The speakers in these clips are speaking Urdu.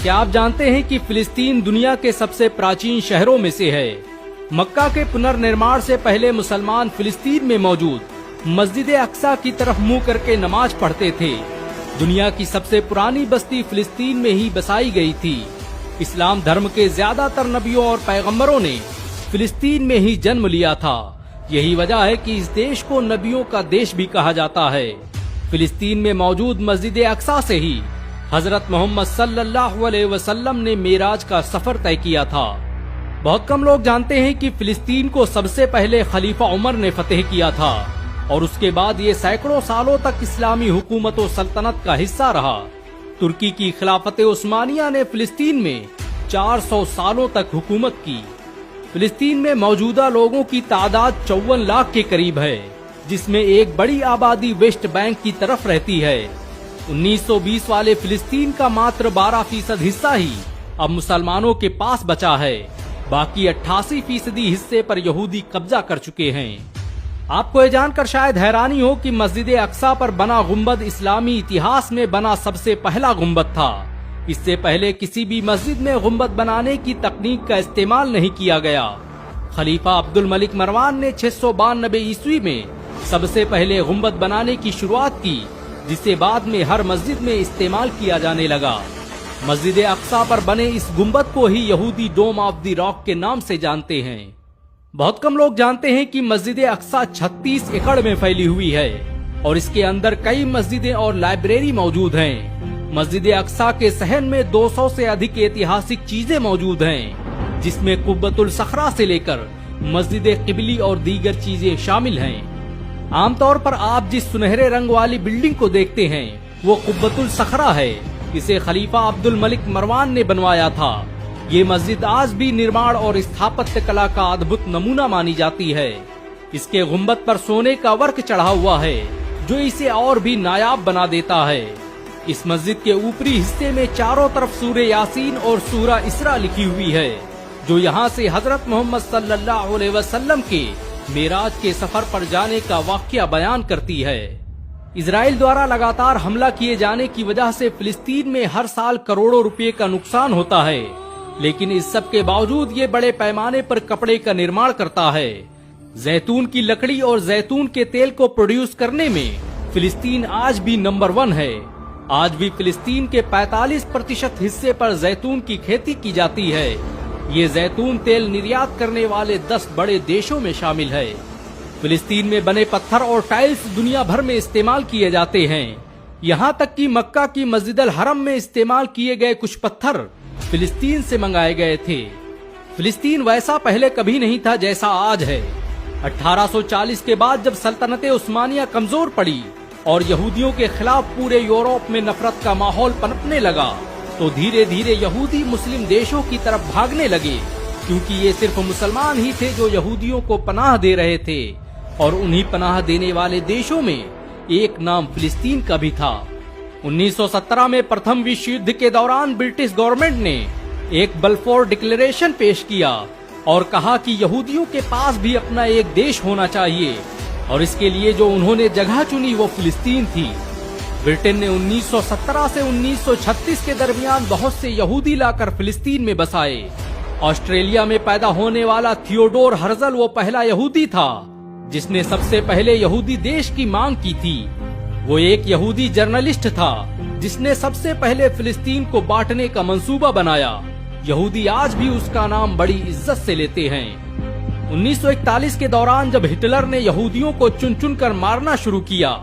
کیا آپ جانتے ہیں کہ فلسطین دنیا کے سب سے پراچین شہروں میں سے ہے؟ مکہ کے پنرنرمان سے پہلے مسلمان فلسطین میں موجود مسجد اقصی کی طرف منہ کر کے نماز پڑھتے تھے۔ دنیا کی سب سے پرانی بستی فلسطین میں ہی بسائی گئی تھی۔ اسلام دھرم کے زیادہ تر نبیوں اور پیغمبروں نے فلسطین میں ہی جنم لیا تھا۔ یہی وجہ ہے کہ اس دیش کو نبیوں کا دیش بھی کہا جاتا ہے۔ فلسطین میں موجود مسجد اقصی سے ہی حضرت محمد صلی اللہ علیہ وسلم نے معراج کا سفر طے کیا تھا۔ بہت کم لوگ جانتے ہیں کہ فلسطین کو سب سے پہلے خلیفہ عمر نے فتح کیا تھا اور اس کے بعد یہ سینکڑوں سالوں تک اسلامی حکومت و سلطنت کا حصہ رہا۔ ترکی کی خلافت عثمانیہ نے فلسطین میں 400 سالوں تک حکومت کی۔ فلسطین میں موجودہ لوگوں کی تعداد 54 لاکھ کے قریب ہے، جس میں ایک بڑی آبادی ویسٹ بینک کی طرف رہتی ہے۔ 1920 والے فلسطین کا ماتر 12% حصہ ہی اب مسلمانوں کے پاس بچا ہے، باقی 88% حصے پر یہودی قبضہ کر چکے ہیں۔ آپ کو یہ جان کر شاید حیرانی ہو کہ مسجد اقصی پر بنا گنبد اسلامی اتہاس میں بنا سب سے پہلا گنبد تھا۔ اس سے پہلے کسی بھی مسجد میں گنبد بنانے کی تکنیک کا استعمال نہیں کیا گیا۔ خلیفہ عبد الملک مروان نے 692 عیسوی میں سب سے پہلے گنبد بنانے کی شروعات کی، جسے بعد میں ہر مسجد میں استعمال کیا جانے لگا۔ مسجد اقصی پر بنے اس گنبد کو ہی یہودی ڈوم آف دی راک کے نام سے جانتے ہیں۔ بہت کم لوگ جانتے ہیں کہ مسجد اقصی 36 ایکڑ میں پھیلی ہوئی ہے اور اس کے اندر کئی مسجدیں اور لائبریری موجود ہیں۔ مسجد اقصی کے صحن میں 200 سے ادھک ایتہاسک چیزیں موجود ہیں، جس میں قبۃ الصخرہ سے لے کر مسجد قبلی اور دیگر چیزیں شامل ہیں۔ عام طور پر آپ جس سنہرے رنگ والی بلڈنگ کو دیکھتے ہیں وہ قبۃ الصخرہ ہے۔ اسے خلیفہ عبد الملک مروان نے بنوایا تھا۔ یہ مسجد آج بھی نرمان اور استھاپتیہ کلا کا ادبھت نمونہ مانی جاتی ہے۔ اس کے گنبد پر سونے کا ورق چڑھا ہوا ہے جو اسے اور بھی نایاب بنا دیتا ہے۔ اس مسجد کے اوپری حصے میں چاروں طرف سورہ یاسین اور سورہ اسراء لکھی ہوئی ہے، جو یہاں سے حضرت محمد صلی اللہ علیہ وسلم کے معراج کے سفر پر جانے کا واقعہ بیان کرتی ہے۔ اسرائیل دوارا لگاتار حملہ کیے جانے کی وجہ سے فلسطین میں ہر سال کروڑوں روپے کا نقصان ہوتا ہے، لیکن اس سب کے باوجود یہ بڑے پیمانے پر کپڑے کا نرمان کرتا ہے۔ زیتون کی لکڑی اور زیتون کے تیل کو پروڈیوس کرنے میں فلسطین آج بھی نمبر 1 ہے۔ آج بھی فلسطین کے 45% حصے پر زیتون کی کھیتی کی جاتی ہے۔ یہ زیتون تیل نریات کرنے والے 10 بڑے دیشوں میں شامل ہے۔ فلسطین میں بنے پتھر اور ٹائلز دنیا بھر میں استعمال کیے جاتے ہیں، یہاں تک کہ مکہ کی مسجد الحرم میں استعمال کیے گئے کچھ پتھر فلسطین سے منگائے گئے تھے۔ فلسطین ویسا پہلے کبھی نہیں تھا جیسا آج ہے۔ 1840 کے بعد جب سلطنت عثمانیہ کمزور پڑی اور یہودیوں کے خلاف پورے یورپ میں نفرت کا ماحول پنپنے لگا تو دھیرے دھیرے یہودی مسلم دیشوں کی طرف بھاگنے لگے، کیونکہ یہ صرف مسلمان ہی تھے جو یہودیوں کو پناہ دے رہے تھے، اور انہی پناہ دینے والے دیشوں میں ایک نام فلسطین کا بھی تھا۔ 1917 میں پرتھم وشو یدھ کے دوران برٹش گورنمنٹ نے ایک بلفور ڈکلیریشن پیش کیا اور کہا کہ یہودیوں کے پاس بھی اپنا ایک دیش ہونا چاہیے، اور اس کے لیے جو انہوں نے جگہ چنی وہ فلسطین تھی۔ برٹن نے 1917 سے 1936 کے درمیان بہت سے یہودی لا کر فلسطین میں بسائے۔ آسٹریلیا میں پیدا ہونے والا تھیوڈور ہرزل وہ پہلا یہودی تھا جس نے سب سے پہلے یہودی دیش کی مانگ کی تھی۔ وہ ایک یہودی جرنلسٹ تھا جس نے سب سے پہلے فلسطین کو بانٹنے کا منصوبہ بنایا۔ یہودی آج بھی اس کا نام بڑی عزت سے لیتے ہیں۔ 1941 کے دوران جب ہٹلر نے یہودیوں کو چن چن کر مارنا شروع کیا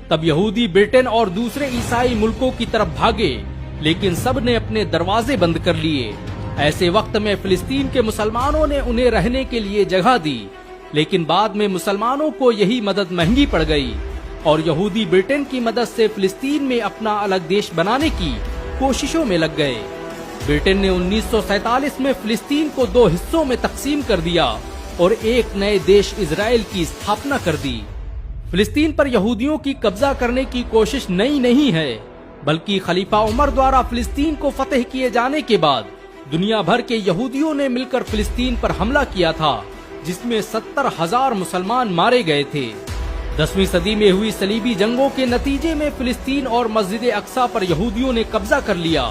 تب یہودی برٹن اور دوسرے عیسائی ملکوں کی طرف بھاگے، لیکن سب نے اپنے دروازے بند کر لیے۔ ایسے وقت میں فلسطین کے مسلمانوں نے انہیں رہنے کے لیے جگہ دی، لیکن بعد میں مسلمانوں کو یہی مدد مہنگی پڑ گئی اور یہودی برٹن کی مدد سے فلسطین میں اپنا الگ دیش بنانے کی کوششوں میں لگ گئے۔ برٹن نے 1947 میں فلسطین کو 2 حصوں میں تقسیم کر دیا اور ایک نئے دیش اسرائیل کی استھاپنا کر دی۔ فلسطین پر یہودیوں کی قبضہ کرنے کی کوشش نئی نہیں ہے، بلکہ خلیفہ عمر دوارا فلسطین کو فتح کیے جانے کے بعد دنیا بھر کے یہودیوں نے مل کر فلسطین پر حملہ کیا تھا، جس میں 70,000 مسلمان مارے گئے تھے۔ 10ویں صدی میں ہوئی صلیبی جنگوں کے نتیجے میں فلسطین اور مسجد اقصی پر یہودیوں نے قبضہ کر لیا،